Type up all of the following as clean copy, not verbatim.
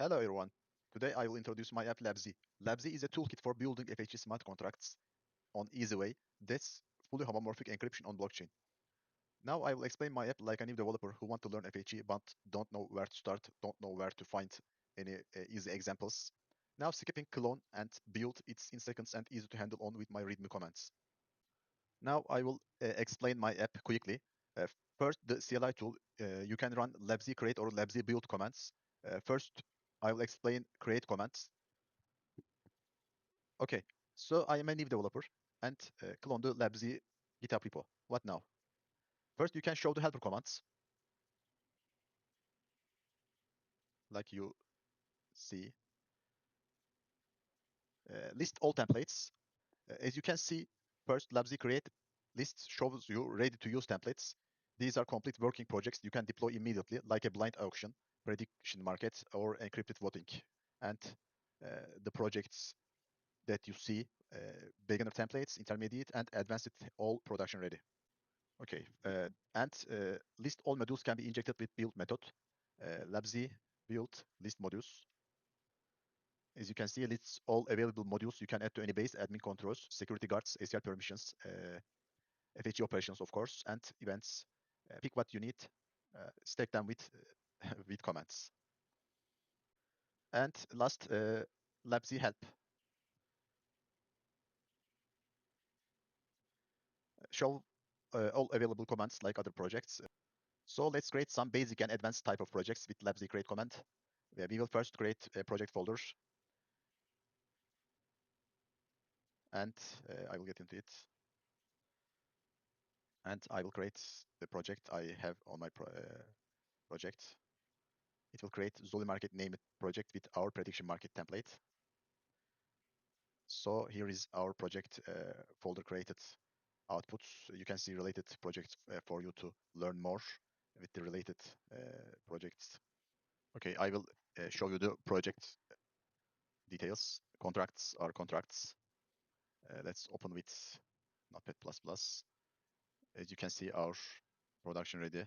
Hello everyone. Today I will introduce my app labz. labz is a toolkit for building FHE smart contracts on easy way that's fully homomorphic encryption on blockchain. Now I will explain my app like a new developer who want to learn FHE but don't know where to start, don't know where to find any easy examples. Now skipping clone and build, it's in seconds and easy to handle on with my readme commands. Now I will explain my app quickly. First, the CLI tool, you can run labz create or labz build commands. First, I will explain create commands. Okay, so I am a new developer and clone the labz GitHub repo. What now? First, you can show the helper commands, like you see. List all templates. As you can see, first labz create list shows you ready to use templates. These are complete working projects you can deploy immediately, like a blind auction, prediction market, or encrypted voting. And the projects that you see, beginner templates, intermediate, and advanced, all production ready. Okay, and list all modules can be injected with build method. labz build list modules. As you can see, it lists all available modules you can add to any base, admin controls, security guards, ACL permissions, FHE operations, of course, and events. Pick what you need, stack them with with commands. And last, labz help. Show all available commands like other projects. So let's create some basic and advanced type of projects with labz create command. We will first create a project folders, and I will get into it. And I will create the project I have on my project. It will create Zoli Market named project with our prediction market template. So here is our project folder created outputs. You can see related projects for you to learn more with the related projects. Okay, I will show you the project details. Contracts are contracts. Let's open with Notepad++. As you can see, our production ready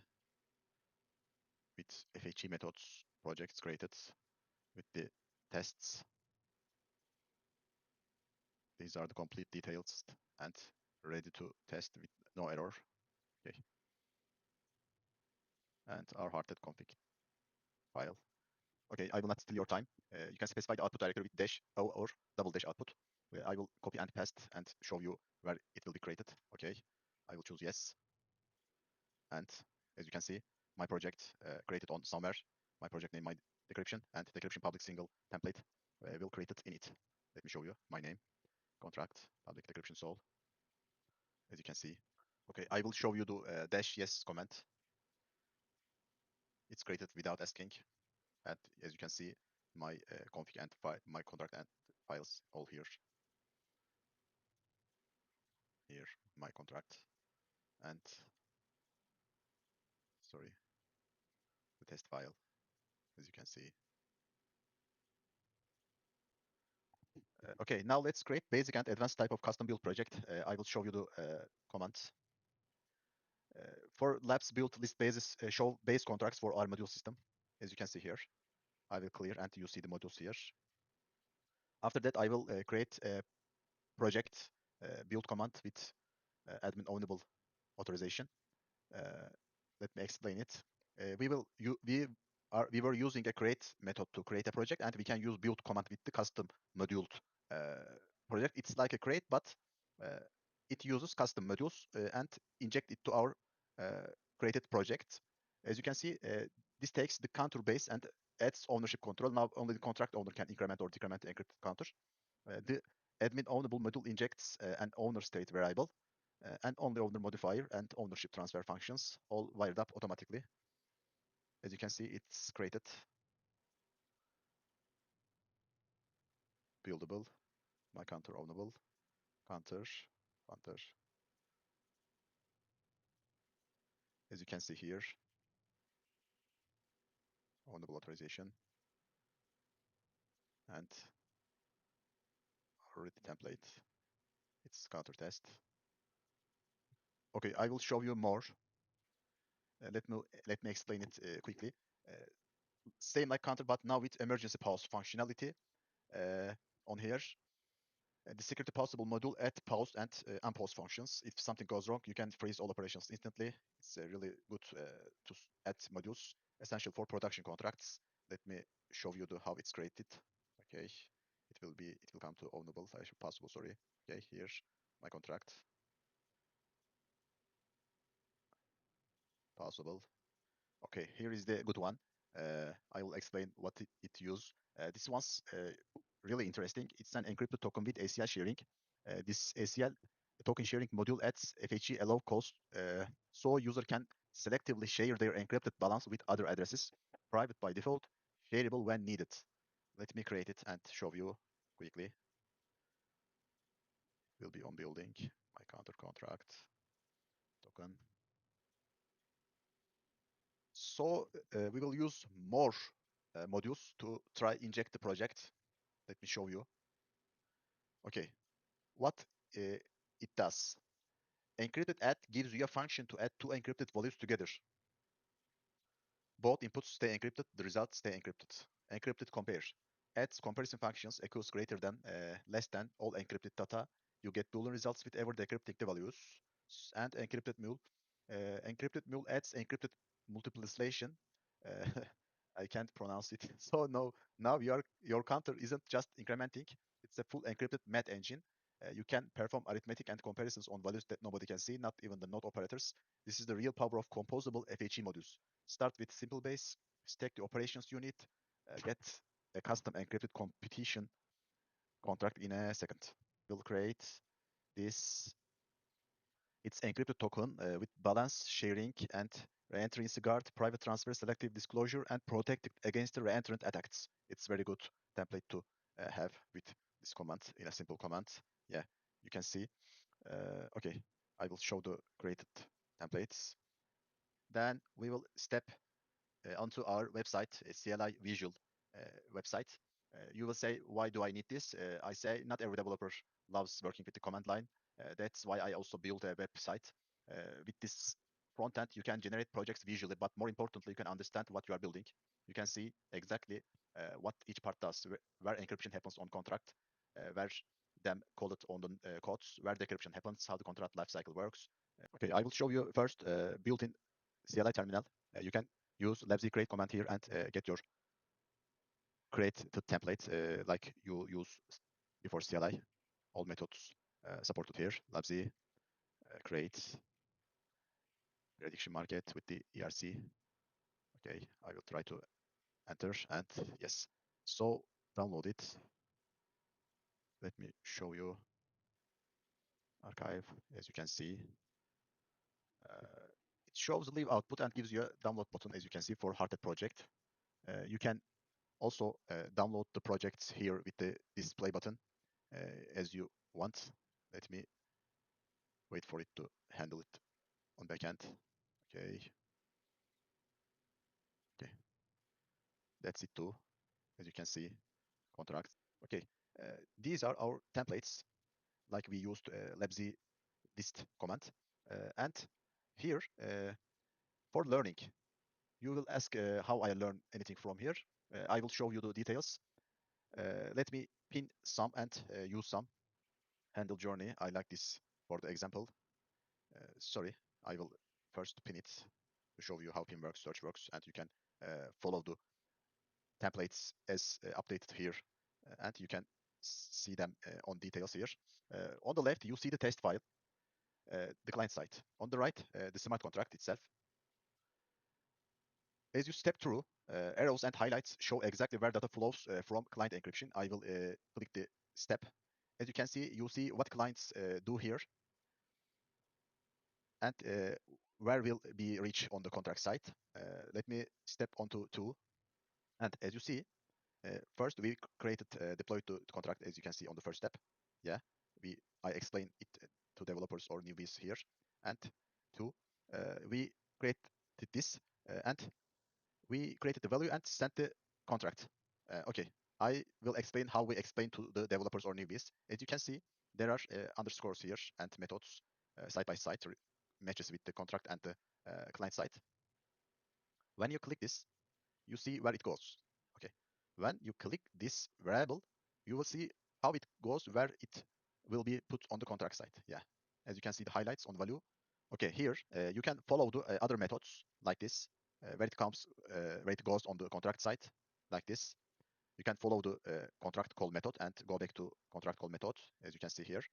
with FHE methods projects created with the tests. These are the complete details and ready to test with no error. Okay. And our Hardhat config file. Okay, I will not steal your time. You can specify the output directory with dash o or double dash output. I will copy and paste and show you where it will be created. Okay, I will choose yes. And as you can see, my project created on somewhere. My project name, my Decryption, and Decryption public single template will create it in it. Let me show you my name, contract, public Decryption sol. As you can see. Okay, I will show you the dash yes command. It's created without asking. And as you can see, my config and my contract and files all here. Here, my contract. And sorry, the test file, as you can see. Okay, now let's create basic and advanced type of custom build project. I will show you the commands. For labz build list bases, show base contracts for our module system. As you can see here, I will clear and you see the modules here. After that, I will create a project build command with admin ownable authorization. Let me explain it. We were using a create method to create a project, and we can use build command with the custom module project. It's like a create, but it uses custom modules and inject it to our created project. As you can see, this takes the counter base and adds ownership control. Now only the contract owner can increment or decrement the encrypted counter. The admin ownable module injects an owner state variable and only owner modifier and ownership transfer functions all wired up automatically. As you can see, it's created, buildable, my counter ownable, counter. As you can see here, ownable authorization and already template. It's counter test. Okay, I will show you more. Let me explain it quickly. same like counter, but now with emergency pause functionality on here. The security pausable module add pause and unpause functions. If something goes wrong, you can freeze all operations instantly. It's really good to add modules, essential for production contracts. Let me show you how it's created. Okay, it will come to ownable. I should possible. Sorry. Okay, here's my contract. Possible. Okay, here is the good one. I will explain what it use. This one's really interesting. It's an encrypted token with ACL sharing. This ACL token sharing module adds FHE allow calls so user can selectively share their encrypted balance with other addresses, private by default, shareable when needed. Let me create it and show you quickly. Will be on building my counter contract token. So we will use more modules to try inject the project. Let me show you. Okay, what it does. Encrypted add gives you a function to add two encrypted values together. Both inputs stay encrypted, the results stay encrypted. Encrypted compare. Adds comparison functions equals greater than, less than all encrypted data. You get Boolean results with ever decrypting the values. And encrypted mule adds encrypted multiplication. Uh, I can't pronounce it. So no, now your counter isn't just incrementing. It's a full encrypted math engine. You can perform arithmetic and comparisons on values that nobody can see, not even the node operators. This is the real power of composable FHE modules. Start with simple base, stack the operations unit, get a custom encrypted competition contract in a second. We'll create this. It's encrypted token with balance, sharing, and re-entry guard, private transfer, selective disclosure, and protected against the re-entrant attacks. It's very good template to have with this command in a simple command. Yeah, you can see. Okay, I will show the created templates. Then we will step onto our website, CLI Visual website. You will say, why do I need this? I say, not every developer loves working with the command line. That's why I also built a website. With this front end, you can generate projects visually, but more importantly, you can understand what you are building. You can see exactly what each part does, where encryption happens on contract, where them call it on the codes, where decryption happens, how the contract lifecycle works. Okay, I will show you first built-in CLI terminal. You can use labz create command here and get your create the template like you use before CLI. All methods supported here. Labz create prediction market with the ERC. Okay, I will try to enter and yes. So download it. Let me show you archive. As you can see, it shows leave output and gives you a download button, as you can see, for Hardhat project. You can also download the projects here with the display button as you want. Let me wait for it to handle it on backend. Okay. Okay. That's it too, as you can see, contracts. Okay. These are our templates, like we used labz list command. And here, for learning, you will ask how I learn anything from here. I will show you the details. Let me pin some and use some. Handle journey. I like this for the example. Sorry, I will first pin it to show you how pin works, search works, and you can follow the templates as updated here, and you can see them on details here. On the left, you see the test file, the client side. On the right, the smart contract itself. As you step through, arrows and highlights show exactly where data flows from client encryption. I will click the step. As you can see, you see what clients do here, and where will be reached on the contract side. Let me step onto tool. And as you see, first we created deployed to the contract, as you can see on the first step. Yeah, I explain it to developers or newbies here. And two, we created this and we created the value and sent the contract. Okay, I will explain how we explain to the developers or newbies. As you can see, there are underscores here and methods side by side to matches with the contract and the client side. When you click this, you see where it goes. when you click this variable, you will see how it goes, where it will be put on the contract side. Yeah, as you can see the highlights on value. Okay, here you can follow the other methods like this, where it goes on the contract side like this. You can follow the contract call method and go back to contract call method. As you can see here,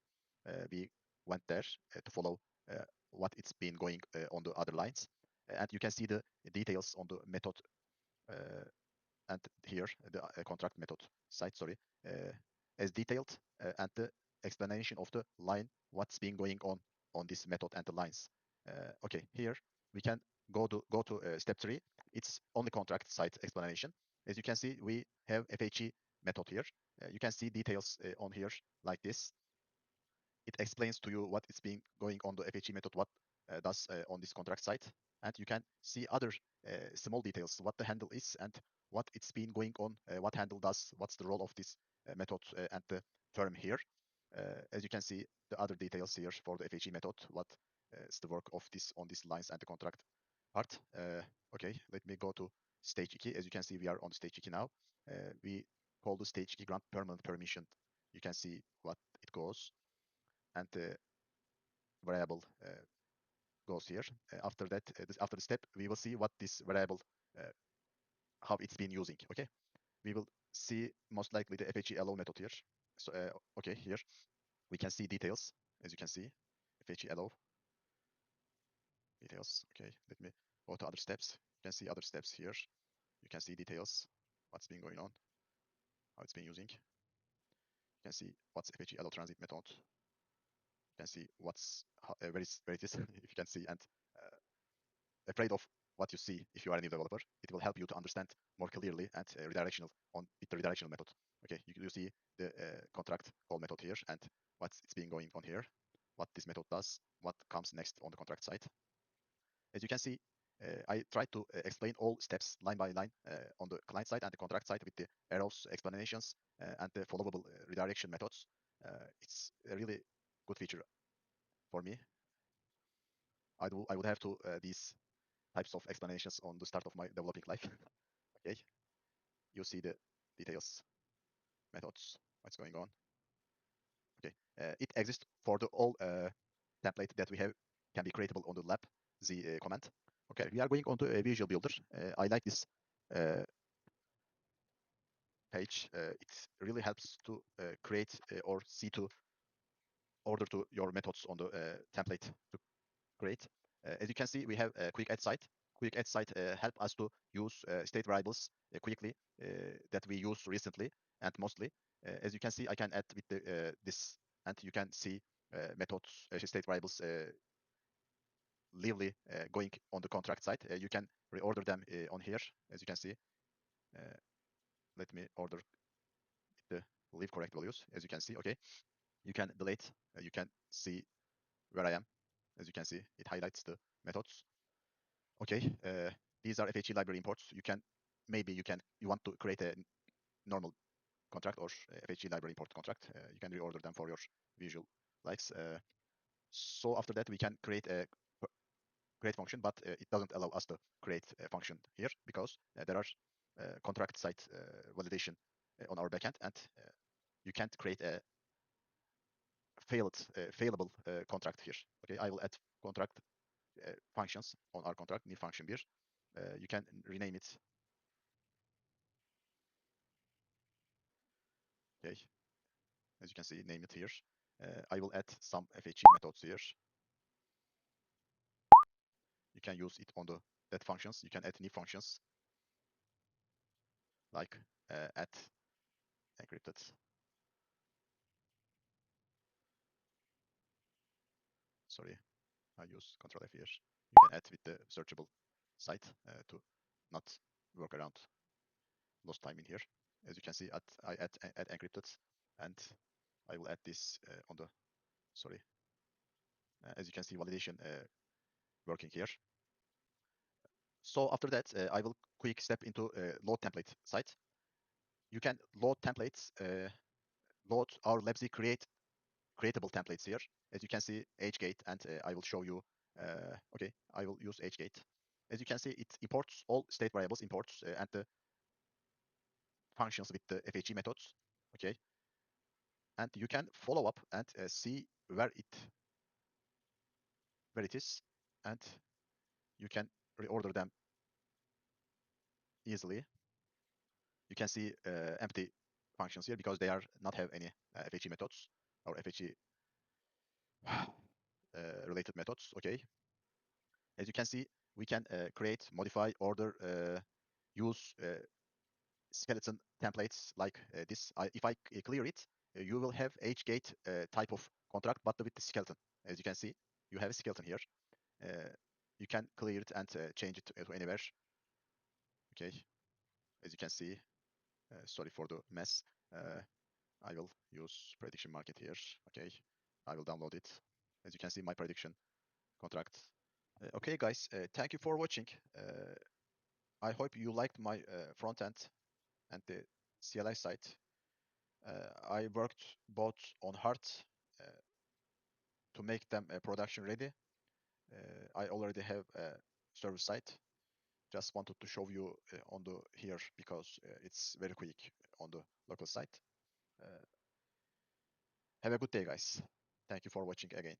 we went there to follow what it's been going on the other lines, and you can see the details on the method uh, and here the contract method side, sorry, as detailed, and the explanation of the line, what's been going on this method and the lines. Okay, here we can go to step 3. It's only contract side explanation. As you can see, we have FHE method here. You can see details on here like this. It explains to you what is being going on the FHE method, what does on this contract side, and you can see other small details, what the handle is and what it's been going on, what handle does, what's the role of this method and the term here. As you can see, the other details here for the FHE method, what is the work of this on these lines and the contract part. Okay, let me go to stage key. As you can see, we are on stage key now. We call the stage key grant permanent permission. You can see what it goes, and the variable goes here. After that, after the step, we will see what this variable, uh, how it's been using. Okay, we will see most likely the FHE allow method here. So okay, here we can see details. As you can see, FHE allow details. Okay, let me go to other steps. You can see other steps here. You can see details, what's been going on, how it's been using. You can see what's FHE allow transit method. You can see what's where it is, if you can see, and uh, afraid of what you see if you are a new developer. It will help you to understand more clearly and redirectional on with the redirectional method. Okay, you see the contract call method here and what's it's being going on here, what this method does, what comes next on the contract side. As you can see, I tried to explain all steps line by line on the client side and the contract side with the arrows, explanations, and the followable redirection methods. It's a really good feature for me. I would have to these types of explanations on the start of my developing life. Okay, you see the details, methods, what's going on. Okay, it exists for the all template that we have can be creatable on the labz command. Okay, we are going on to a visual builder. I like this page. It really helps to create or see to order to your methods on the template to create. As you can see, we have a quick add site. Quick add site help us to use state variables quickly that we use recently and mostly. As you can see, I can add with the, this, and you can see methods, state variables lively going on the contract side. You can reorder them on here, as you can see. Uh, Let me order the leave correct values, as you can see. Okay, you can delete. You can see where I am. As you can see, it highlights the methods. Okay, these are FHE library imports. You want to create a normal contract or FHE library import contract. You can reorder them for your visual likes. So after that, we can create a create function, but it doesn't allow us to create a function here because there are contract side validation on our backend, and you can't create a failable contract here. Okay, I will add contract functions on our contract, new function here. You can rename it. Okay, as you can see, name it here. I will add some FHE methods here. You can use it on the that functions. You can add new functions like add encrypted. Sorry, I use Control F here. You can add with the searchable site to not work around lost time in here. As you can see, I add encrypted, and I will add this on the sorry. As you can see, validation working here. So after that, I will quick step into load template site. You can load templates, load our labz creatable templates here. As you can see, hgate, and I will show you. Okay, I will use hgate. As you can see, it imports all state variables, imports and the functions with the FHE methods. Okay, and you can follow up and see where it is, and you can reorder them easily. You can see empty functions here because they are not have any FHE methods or FHE related methods. Okay, as you can see, we can create, modify, order, use skeleton templates like this. If I clear it, you will have HGate type of contract, but with the skeleton. As you can see, you have a skeleton here. You can clear it and change it to anywhere. Okay, as you can see, sorry for the mess. I will use prediction market here. Okay, I will download it. As you can see, my prediction contract. Okay, guys, thank you for watching. I hope you liked my front end and the CLI site. I worked both on hard to make them production ready. I already have a server site. Just wanted to show you on the here because it's very quick on the local site. Have a good day, guys. Thank you for watching again.